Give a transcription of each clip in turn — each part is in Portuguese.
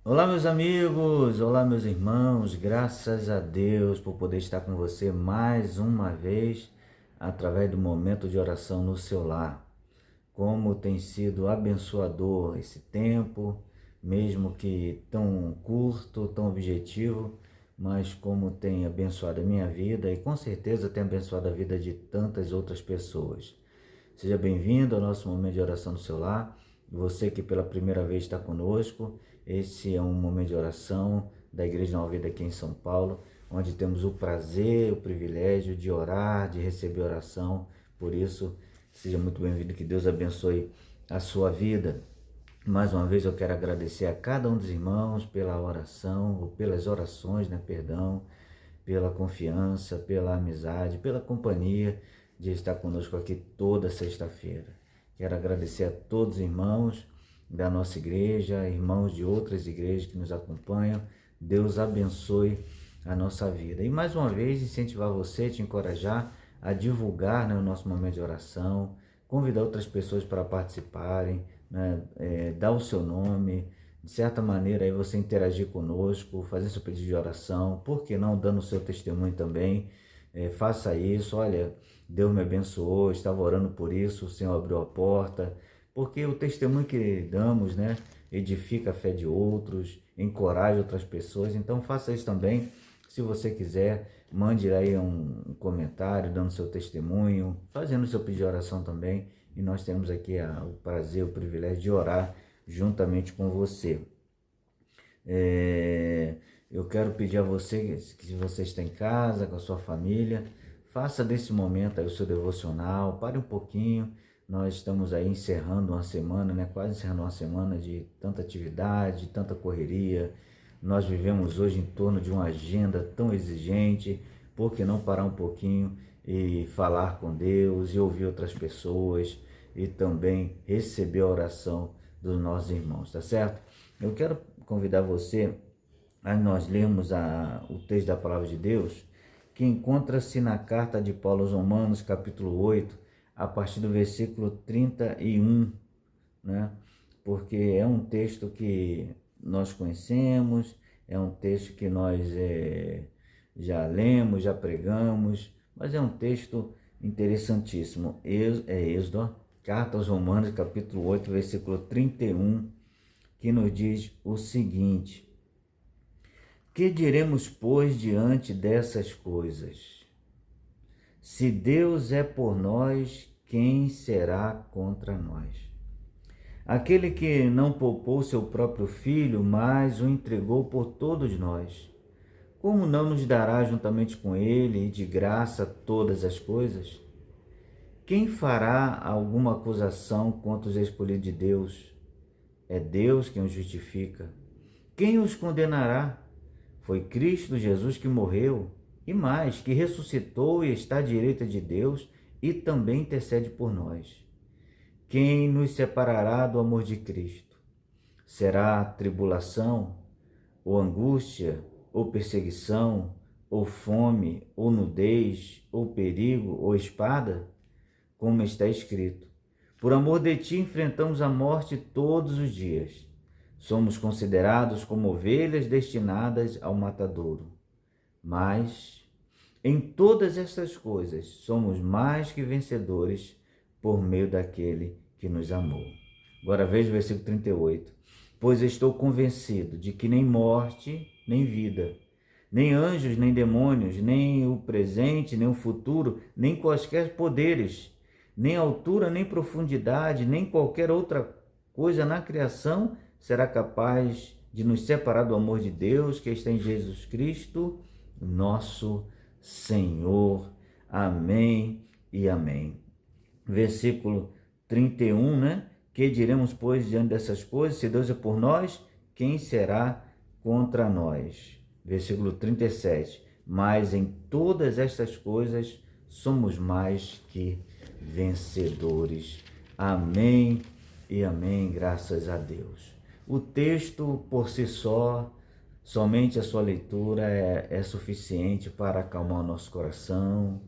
Olá, meus amigos, olá, meus irmãos, graças a Deus por poder estar com você mais uma vez através do momento de oração no seu lar. Como tem sido abençoador esse tempo, mesmo que tão curto, tão objetivo, mas como tem abençoado a minha vida e com certeza tem abençoado a vida de tantas outras pessoas. Seja bem-vindo ao nosso momento de oração no seu lar. Você que pela primeira vez está conosco, esse é um momento de oração da Igreja Nova Vida aqui em São Paulo, onde temos o prazer, o privilégio de orar, de receber oração. Por isso, seja muito bem-vindo, que Deus abençoe a sua vida. Mais uma vez eu quero agradecer a cada um dos irmãos pela oração, ou pelas orações, perdão, pela confiança, pela amizade, pela companhia de estar conosco aqui toda sexta-feira. Quero agradecer a todos os irmãos da nossa igreja, irmãos de outras igrejas que nos acompanham. Deus abençoe a nossa vida. E mais uma vez incentivar você, te encorajar a divulgar, o nosso momento de oração, convidar outras pessoas para participarem, dar o seu nome, de certa maneira aí você interagir conosco, fazer seu pedido de oração, por que não dando o seu testemunho também. Faça isso. Olha, Deus me abençoou, estava orando por isso, o Senhor abriu a porta, porque o testemunho que damos, edifica a fé de outros, encoraja outras pessoas. Então faça isso também. Se você quiser, mande aí um comentário dando seu testemunho, fazendo seu pedido de oração também, e nós temos aqui o prazer, o privilégio de orar juntamente com você. Eu quero pedir a você que, se você está em casa com a sua família, faça desse momento aí o seu devocional, pare um pouquinho. Nós estamos aí encerrando uma semana, quase encerrando uma semana de tanta atividade, de tanta correria. Nós vivemos hoje em torno de uma agenda tão exigente. Por que não parar um pouquinho e falar com Deus e ouvir outras pessoas e também receber a oração dos nossos irmãos, tá certo? Eu quero convidar você a nós lermos o texto da palavra de Deus, que encontra-se na carta de Paulo aos Romanos, capítulo 8, a partir do versículo 31, né? Porque é um texto que nós conhecemos, é um texto que nós já lemos, já pregamos, mas é um texto interessantíssimo. Êxodo, ó, carta aos Romanos, capítulo 8, versículo 31, que nos diz o seguinte: que diremos, pois, diante dessas coisas? Se Deus é por nós, quem será contra nós? Aquele que não poupou seu próprio filho, mas o entregou por todos nós, como não nos dará juntamente com ele e de graça todas as coisas? Quem fará alguma acusação contra os escolhidos de Deus? É Deus quem os justifica. Quem os condenará? Foi Cristo Jesus que morreu, e mais, que ressuscitou e está à direita de Deus e também intercede por nós. Quem nos separará do amor de Cristo? Será tribulação, ou angústia, ou perseguição, ou fome, ou nudez, ou perigo, ou espada? Como está escrito: por amor de ti enfrentamos a morte todos os dias. Somos considerados como ovelhas destinadas ao matadouro. Mas em todas estas coisas somos mais que vencedores por meio daquele que nos amou. Agora veja o versículo 38. Pois estou convencido de que nem morte, nem vida, nem anjos, nem demônios, nem o presente, nem o futuro, nem quaisquer poderes, nem altura, nem profundidade, nem qualquer outra coisa na criação será capaz de nos separar do amor de Deus que está em Jesus Cristo, nosso Senhor. Amém e amém. Versículo 31, Que diremos, pois, diante dessas coisas? Se Deus é por nós, quem será contra nós? Versículo 37. Mas em todas estas coisas somos mais que vencedores. Amém e amém, graças a Deus. O texto por si só, somente a sua leitura é suficiente para acalmar o nosso coração,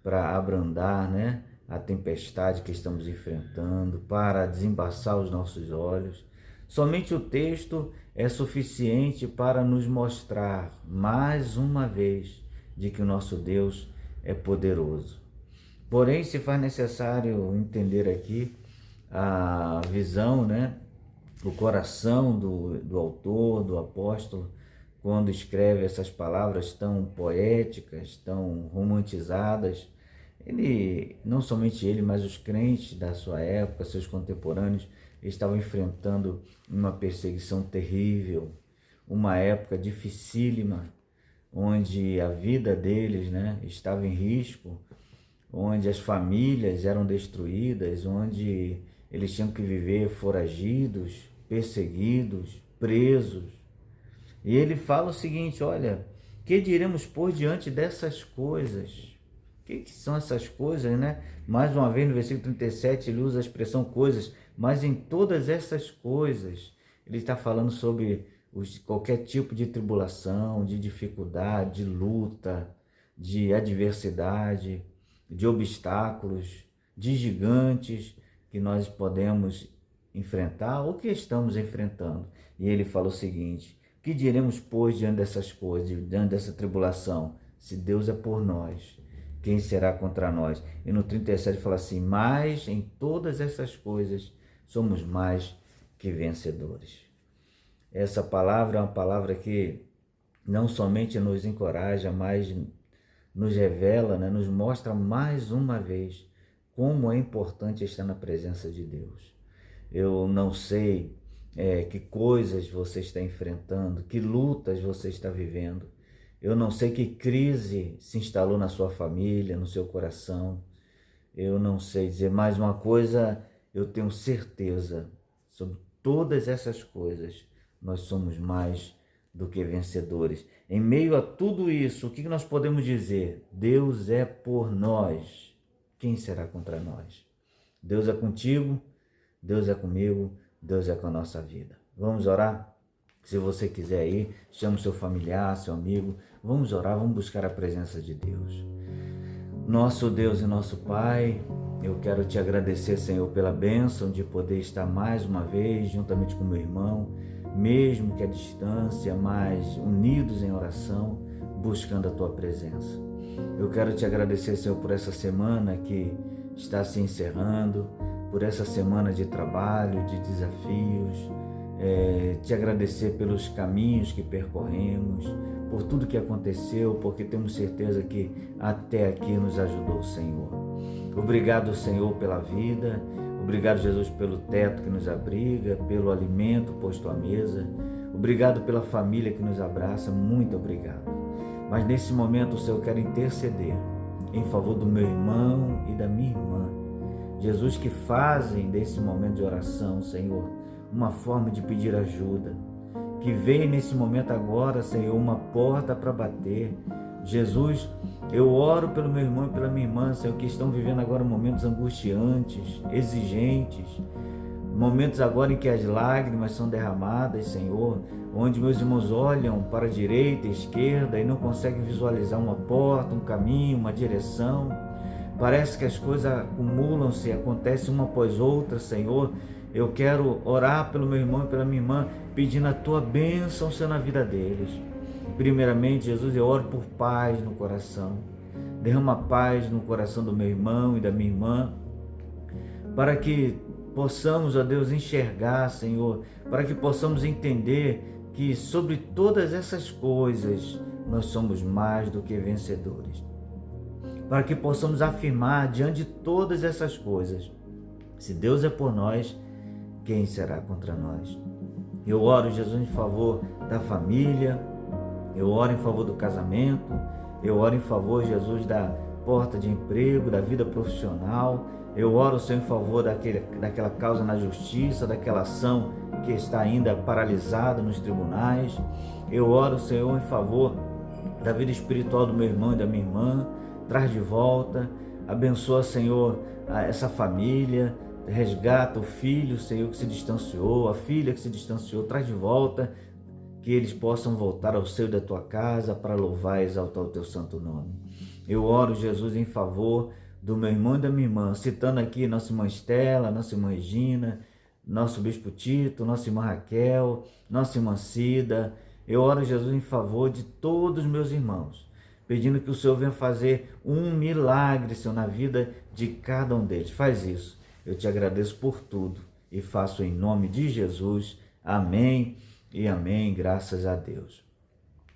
para abrandar, a tempestade que estamos enfrentando, para desembaçar os nossos olhos. Somente o texto é suficiente para nos mostrar mais uma vez de que o nosso Deus é poderoso. Porém, se faz necessário entender aqui a visão, né, o coração do autor, do apóstolo, quando escreve essas palavras tão poéticas, tão romantizadas. Ele, não somente ele, mas os crentes da sua época, seus contemporâneos, estavam enfrentando uma perseguição terrível, uma época dificílima, onde a vida deles, né, estava em risco, onde as famílias eram destruídas, onde eles tinham que viver foragidos, perseguidos, presos. E ele fala o seguinte: olha, que diremos por diante dessas coisas? O que são essas coisas, né? Mais uma vez no versículo 37 ele usa a expressão coisas, mas em todas essas coisas ele está falando sobre qualquer tipo de tribulação, de dificuldade, de luta, de adversidade, de obstáculos, de gigantes que nós podemos enfrentar ou que estamos enfrentando. E ele fala o seguinte: que diremos, pois, diante dessas coisas, diante dessa tribulação? Se Deus é por nós, quem será contra nós? E no 37 fala assim: mas em todas essas coisas somos mais que vencedores. Essa palavra é uma palavra que não somente nos encoraja, mas nos revela, né, nos mostra mais uma vez como é importante estar na presença de Deus. Eu não sei que coisas você está enfrentando, que lutas você está vivendo. Eu não sei que crise se instalou na sua família, no seu coração. Eu não sei dizer, mais uma coisa eu tenho certeza: sobre todas essas coisas, nós somos mais do que vencedores. Em meio a tudo isso, o que nós podemos dizer? Deus é por nós. Quem será contra nós? Deus é contigo, Deus é comigo, Deus é com a nossa vida. Vamos orar? Se você quiser ir, chame seu familiar, seu amigo. Vamos orar, vamos buscar a presença de Deus. Nosso Deus e nosso Pai, eu quero te agradecer, Senhor, pela bênção de poder estar mais uma vez juntamente com meu irmão, mesmo que à distância, mas unidos em oração, buscando a Tua presença. Eu quero te agradecer, Senhor, por essa semana que está se encerrando, por essa semana de trabalho, de desafios, te agradecer pelos caminhos que percorremos, por tudo que aconteceu, porque temos certeza que até aqui nos ajudou o Senhor. Obrigado, Senhor, pela vida. Obrigado, Jesus, pelo teto que nos abriga, pelo alimento posto à mesa. Obrigado pela família que nos abraça. Muito obrigado. Mas nesse momento, Senhor, eu quero interceder em favor do meu irmão e da minha irmã. Jesus, que fazem desse momento de oração, Senhor, uma forma de pedir ajuda. Que veio nesse momento agora, Senhor, uma porta para bater. Jesus, eu oro pelo meu irmão e pela minha irmã, Senhor, que estão vivendo agora momentos angustiantes, exigentes, momentos agora em que as lágrimas são derramadas, Senhor, onde meus irmãos olham para a direita e a esquerda e não conseguem visualizar uma porta, um caminho, uma direção. Parece que as coisas acumulam-se, acontecem uma após outra, Senhor. Eu quero orar pelo meu irmão e pela minha irmã, pedindo a Tua bênção, Senhor, na vida deles. Primeiramente, Jesus, eu oro por paz no coração. Derrama paz no coração do meu irmão e da minha irmã, para que possamos, ó Deus, enxergar, Senhor, para que possamos entender que sobre todas essas coisas nós somos mais do que vencedores. Para que possamos afirmar diante de todas essas coisas: se Deus é por nós, quem será contra nós? Eu oro, Jesus, em favor da família, eu oro em favor do casamento, eu oro em favor, Jesus, da porta de emprego, da vida profissional. Eu oro, Senhor, em favor daquela causa na justiça, daquela ação que está ainda paralisada nos tribunais. Eu oro, Senhor, em favor da vida espiritual do meu irmão e da minha irmã. Traz de volta, abençoa, Senhor, essa família. Resgata o filho, Senhor, que se distanciou, a filha que se distanciou, traz de volta, que eles possam voltar ao seio da Tua casa para louvar e exaltar o Teu santo nome. Eu oro, Jesus, em favor do meu irmão e da minha irmã, citando aqui nossa irmã Estela, nossa irmã Regina, nosso bispo Tito, nossa irmã Raquel, nossa irmã Cida. Eu oro, Jesus, em favor de todos os meus irmãos, pedindo que o Senhor venha fazer um milagre, Senhor, na vida de cada um deles. Faz isso. Eu te agradeço por tudo e faço em nome de Jesus. Amém e amém. Graças a Deus.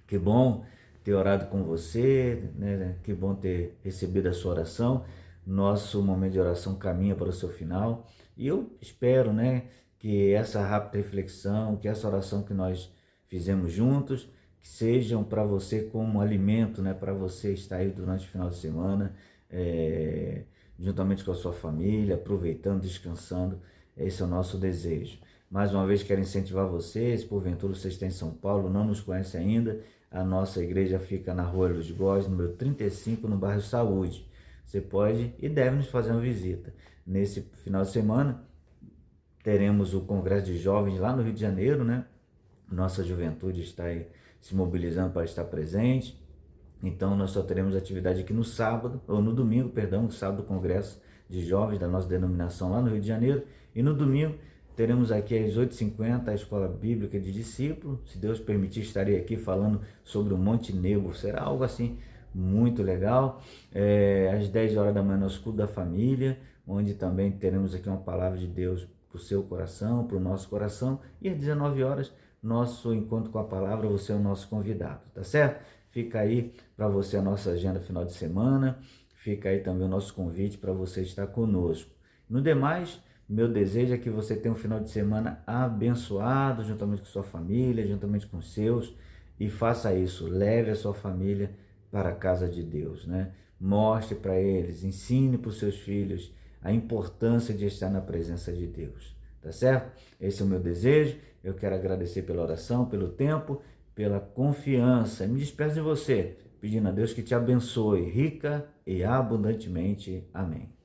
Que bom ter orado com você, né? Que bom ter recebido a sua oração. Nosso momento de oração caminha para o seu final e eu espero, né, que essa rápida reflexão, que essa oração que nós fizemos juntos, que sejam para você como alimento, né, para você estar aí durante o final de semana, juntamente com a sua família, aproveitando, descansando. Esse é o nosso desejo. Mais uma vez quero incentivar vocês, porventura vocês estão em São Paulo, não nos conhecem ainda, a nossa igreja fica na Rua Luz Góes, número 35, no bairro Saúde. Você pode e deve nos fazer uma visita. Nesse final de semana, teremos o Congresso de Jovens lá no Rio de Janeiro, né? Nossa juventude está aí se mobilizando para estar presente. Então, nós só teremos atividade aqui no sábado, ou no domingo, perdão, no sábado, o Congresso de Jovens da nossa denominação lá no Rio de Janeiro. E no domingo, teremos aqui às 8h50 a Escola Bíblica de Discípulo. Se Deus permitir, estarei aqui falando sobre o Monte Nebo. Será algo assim muito legal. Às 10 horas da manhã, nosso culto da família, onde também teremos aqui uma palavra de Deus para o seu coração, para o nosso coração. E às 19 horas, nosso encontro com a palavra, você é o nosso convidado, tá certo? Fica aí para você a nossa agenda final de semana, fica aí também o nosso convite para você estar conosco. No demais, meu desejo é que você tenha um final de semana abençoado, juntamente com sua família, juntamente com os seus, e faça isso, leve a sua família para a casa de Deus, né? Mostre para eles, ensine para os seus filhos a importância de estar na presença de Deus, tá certo? Esse é o meu desejo. Eu quero agradecer pela oração, pelo tempo, pela confiança. Me despeço de você, pedindo a Deus que te abençoe rica e abundantemente. Amém.